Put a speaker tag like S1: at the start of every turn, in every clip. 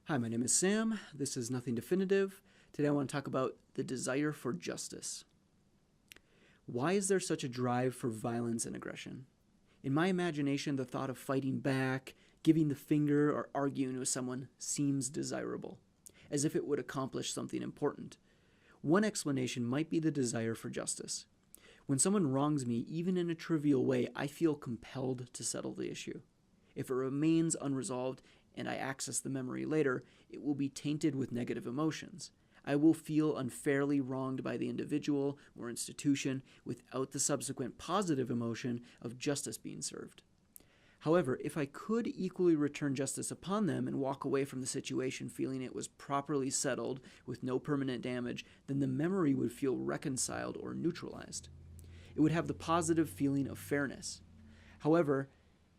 S1: Hi, my name is Sam. This is Nothing Definitive. Today I want to talk about the desire for justice. Why is there such a drive for violence and aggression? In my imagination, the thought of fighting back, giving the finger, or arguing with someone seems desirable, as if it would accomplish something important. One explanation might be the desire for justice. When someone wrongs me, even in a trivial way, I feel compelled to settle the issue. If it remains unresolved and I access the memory later, it will be tainted with negative emotions. I will feel unfairly wronged by the individual or institution without the subsequent positive emotion of justice being served. However, if I could equally return justice upon them and walk away from the situation feeling it was properly settled with no permanent damage, then the memory would feel reconciled or neutralized. It would have the positive feeling of fairness. However,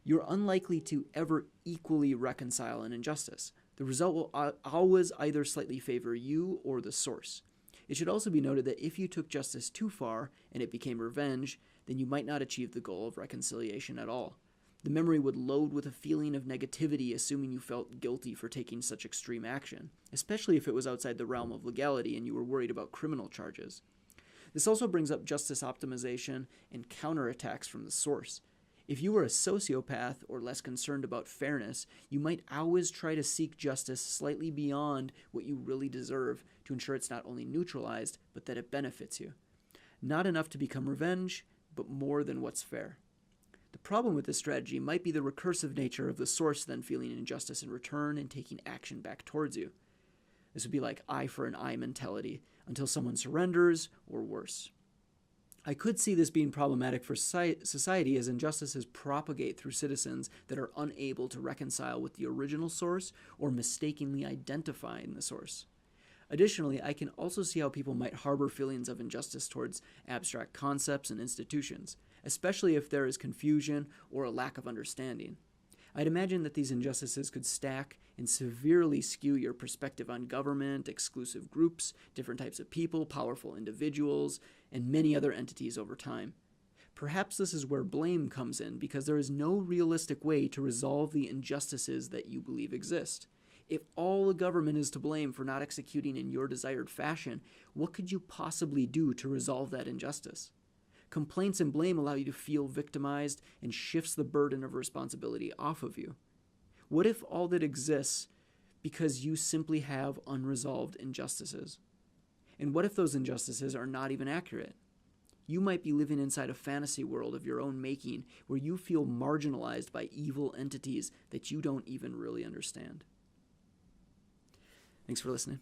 S1: you're unlikely to ever equally reconcile an injustice. The result will always either slightly favor you or the source. It should also be noted that if you took justice too far and it became revenge, then you might not achieve the goal of reconciliation at all. The memory would load with a feeling of negativity, assuming you felt guilty for taking such extreme action, especially if it was outside the realm of legality and you were worried about criminal charges. This also brings up justice optimization and counterattacks from the source. If you were a sociopath or less concerned about fairness, you might always try to seek justice slightly beyond what you really deserve to ensure it's not only neutralized, but that it benefits you. Not enough to become revenge, but more than what's fair. The problem with this strategy might be the recursive nature of the source then feeling injustice in return and taking action back towards you. This would be like eye for an eye mentality until someone surrenders or worse. I could see this being problematic for society as injustices propagate through citizens that are unable to reconcile with the original source or mistakenly identifying the source. Additionally, I can also see how people might harbor feelings of injustice towards abstract concepts and institutions, especially if there is confusion or a lack of understanding. I'd imagine that these injustices could stack and severely skew your perspective on government, exclusive groups, different types of people, powerful individuals, and many other entities over time. Perhaps this is where blame comes in, because there is no realistic way to resolve the injustices that you believe exist. If all the government is to blame for not executing in your desired fashion, what could you possibly do to resolve that injustice? Complaints and blame allow you to feel victimized and shifts the burden of responsibility off of you. What if all that exists because you simply have unresolved injustices? And what if those injustices are not even accurate? You might be living inside a fantasy world of your own making where you feel marginalized by evil entities that you don't even really understand. Thanks for listening.